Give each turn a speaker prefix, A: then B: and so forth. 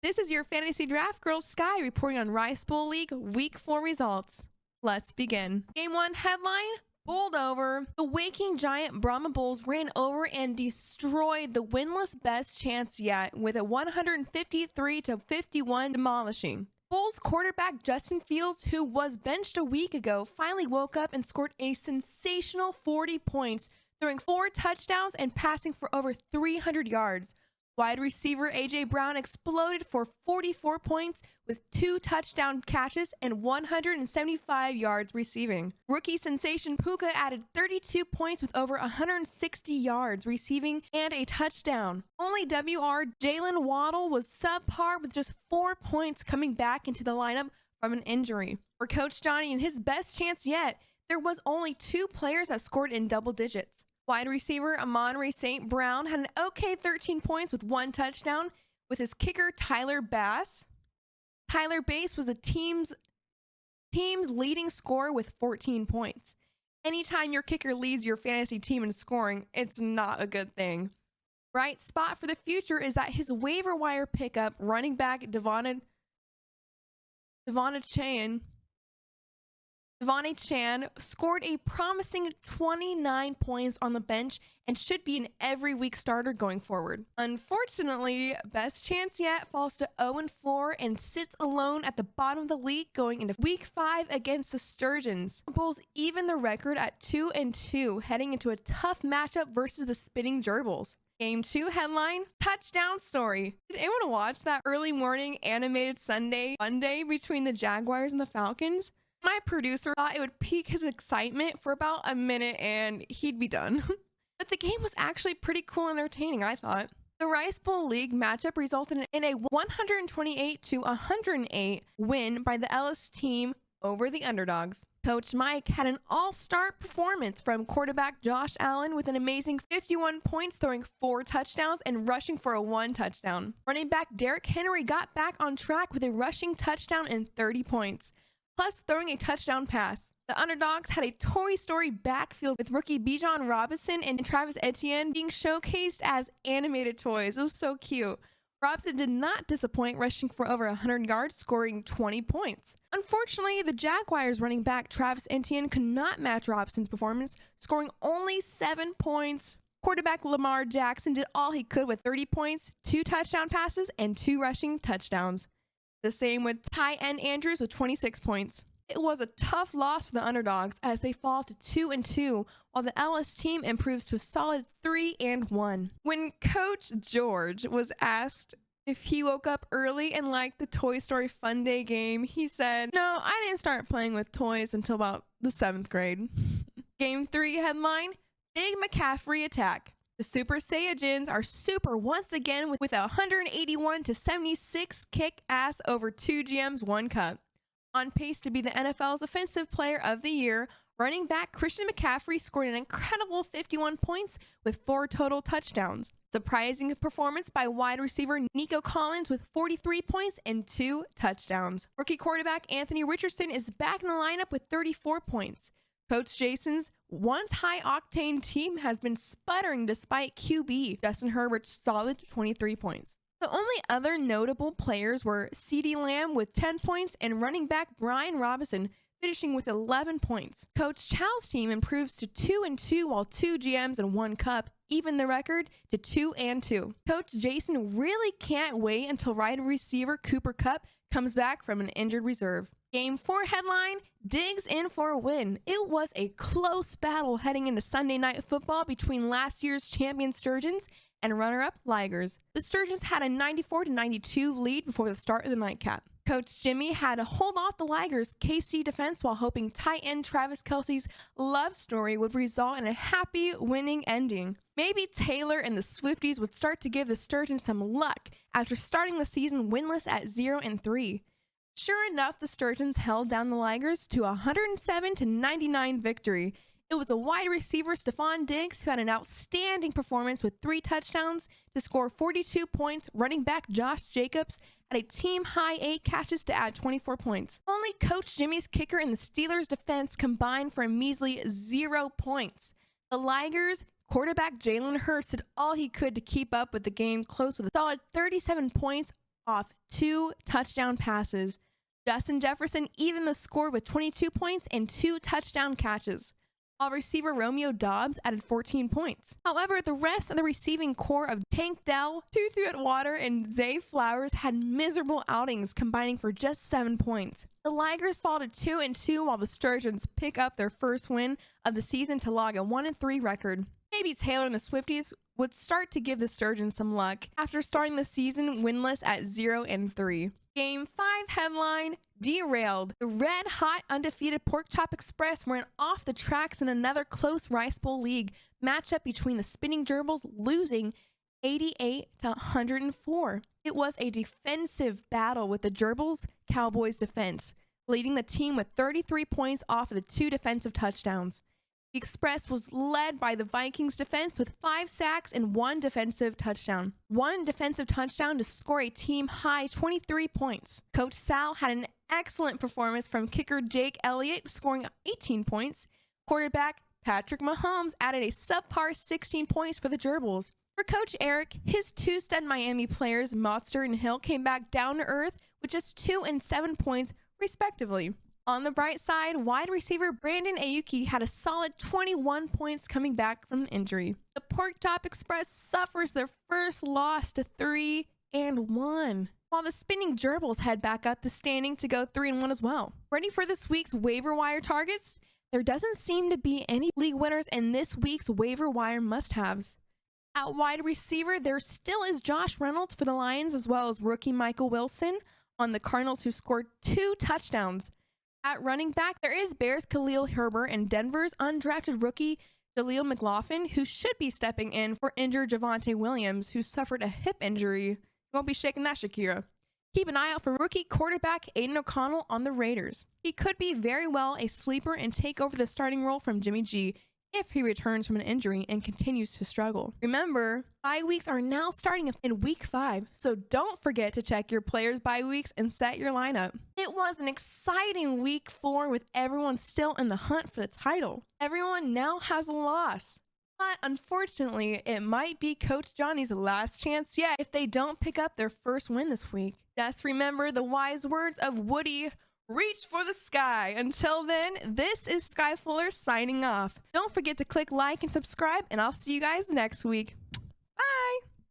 A: This is your Fantasy Draft Girl Skye reporting on Rice Bowl League Week 4 results. Let's begin. Game 1 headline, bowled over. The waking giant Brahma Bulls ran over and destroyed the winless best chance yet with a 153-51 demolishing. Bulls quarterback Justin Fields, who was benched a week ago, finally woke up and scored a sensational 40 points, throwing 4 touchdowns and passing for over 300 yards. Wide receiver A.J. Brown exploded for 44 points with 2 touchdown catches and 175 yards receiving. Rookie sensation Puka added 32 points with over 160 yards receiving and a touchdown. Only WR Jalen Waddle was subpar with just 4 points coming back into the lineup from an injury. For Coach Johnny, in his best chance yet, there was only 2 players that scored in double digits. Wide receiver Amon-Ra St. Brown had an okay 13 points with 1 touchdown with his kicker Tyler Bass. Tyler Bass was the team's leading scorer with 14 points. Anytime your kicker leads your fantasy team in scoring, it's not a good thing. Bright spot for the future is that his waiver wire pickup, running back Devonta Chan scored a promising 29 points on the bench and should be an every week starter going forward. Unfortunately, best chance yet falls to 0-4 and sits alone at the bottom of the league going into week 5 against the Sturgeons. Bulls even the record at 2-2 heading into a tough matchup versus the Spitting Gerbils. Game 2 headline, touchdown story. Did anyone watch that early morning animated Sunday Monday between the Jaguars and the Falcons? My producer thought it would pique his excitement for about a minute and he'd be done. But the game was actually pretty cool and entertaining, I thought. The Rice Bowl League matchup resulted in a 128-108 win by the Ellis team over the underdogs. Coach Mike had an all-star performance from quarterback Josh Allen with an amazing 51 points, throwing 4 touchdowns and rushing for a 1 touchdown. Running back Derrick Henry got back on track with a rushing touchdown and 30 points. Plus throwing a touchdown pass. The underdogs had a Toy Story backfield with rookie Bijan Robinson and Travis Etienne being showcased as animated toys. It was so cute. Robinson did not disappoint, rushing for over 100 yards, scoring 20 points. Unfortunately, the Jaguars running back Travis Etienne could not match Robinson's performance, scoring only 7 points. Quarterback Lamar Jackson did all he could with 30 points, 2 touchdown passes, and 2 rushing touchdowns. The same with Ty N. Andrews with 26 points. It was a tough loss for the underdogs as they fall to 2-2, while the Ellis team improves to a solid 3-1. When Coach George was asked if he woke up early and liked the Toy Story Fun Day game, he said, "No, I didn't start playing with toys until about the 7th grade." Game 3 headline, Big McCaffrey attack. The Super Saiyajins are super once again with a 181-76 kick ass over 2 GMs 1 cup. On pace to be the NFL's Offensive Player of the Year, running back Christian McCaffrey scored an incredible 51 points with 4 total touchdowns. Surprising performance by wide receiver Nico Collins with 43 points and 2 touchdowns. Rookie quarterback Anthony Richardson is back in the lineup with 34 points. Coach Jason's once high-octane team has been sputtering despite QB Justin Herbert's solid 23 points. The only other notable players were CeeDee Lamb with 10 points and running back Brian Robinson finishing with 11 points. Coach Chow's team improves to 2-2 while 2 GMs and 1 cup even the record to 2-2. Coach Jason really can't wait until wide receiver Cooper Kupp comes back from an injured reserve. Game 4 headline, Diggs in for a win. It was a close battle heading into Sunday Night Football between last year's champion Sturgeons and runner-up Ligers. The Sturgeons had a 94-92 lead before the start of the nightcap. Coach Jimmy had to hold off the Ligers' KC defense while hoping tight end Travis Kelce's love story would result in a happy winning ending. Maybe Taylor and the Swifties would start to give the Sturgeons some luck after starting the season winless at 0-3. Sure enough, the Sturgeons held down the Ligers to a 107-99 victory. It was a wide receiver, Stephon Diggs, who had an outstanding performance with 3 touchdowns to score 42 points. Running back Josh Jacobs had a team-high 8 catches to add 24 points. Only Coach Jimmy's kicker and the Steelers' defense combined for a measly 0 points. The Ligers' quarterback Jalen Hurts did all he could to keep up with the game close with a solid 37 points off 2 touchdown passes. Justin Jefferson evened the score with 22 points and 2 touchdown catches, while receiver Romeo Doubs added 14 points. However, the rest of the receiving core of Tank Dell, Tutu Atwater, and Zay Flowers had miserable outings, combining for just 7 points. The Ligers fall to 2-2, while the Sturgeons pick up their first win of the season to log a 1-3 record. Maybe Taylor and the Swifties would start to give the Sturgeons some luck after starting the season winless at 0-3. Game 5 headline: derailed. The red-hot undefeated Pork Chop Express went off the tracks in another close Rice Bowl League matchup between the Spinning Gerbils, losing 88-104. It was a defensive battle with the Gerbils Cowboys defense, leading the team with 33 points off of the 2 defensive touchdowns. The Express was led by the Vikings defense with 5 sacks and 1 defensive touchdown. 1 defensive touchdown to score a team-high 23 points. Coach Sal had an excellent performance from kicker Jake Elliott, scoring 18 points. Quarterback Patrick Mahomes added a subpar 16 points for the Gerbils. For Coach Eric, his 2 stud Miami players, Mostert and Hill, came back down to earth with just 2 and 7 points, respectively. On the bright side, wide receiver Brandon Ayuki had a solid 21 points coming back from an injury. The Pork Chop Express suffers their first loss to 3-1, while the Spinning Gerbils head back up the standing to go 3-1 as well. Ready for this week's waiver wire targets? There doesn't seem to be any league winners in this week's waiver wire must-haves. At wide receiver, there still is Josh Reynolds for the Lions, as well as rookie Michael Wilson on the Cardinals, who scored 2 touchdowns. At running back, there is Bears' Khalil Herbert and Denver's undrafted rookie Jaleel McLaughlin, who should be stepping in for injured Javonte Williams, who suffered a hip injury. You won't be shaking that, Shakira. Keep an eye out for rookie quarterback Aiden O'Connell on the Raiders. He could be very well a sleeper and take over the starting role from Jimmy G if he returns from an injury and continues to struggle. Remember, bye weeks are now starting in week 5, so don't forget to check your players' bye weeks and set your lineup. It was an exciting week 4 with everyone still in the hunt for the title. Everyone now has a loss, but unfortunately, it might be Coach Johnny's last chance yet if they don't pick up their first win this week. Just remember the wise words of Woody: reach for the sky. Until then, this is Skye Fuller signing off. Don't forget to click like and subscribe, and I'll see you guys next week. Bye!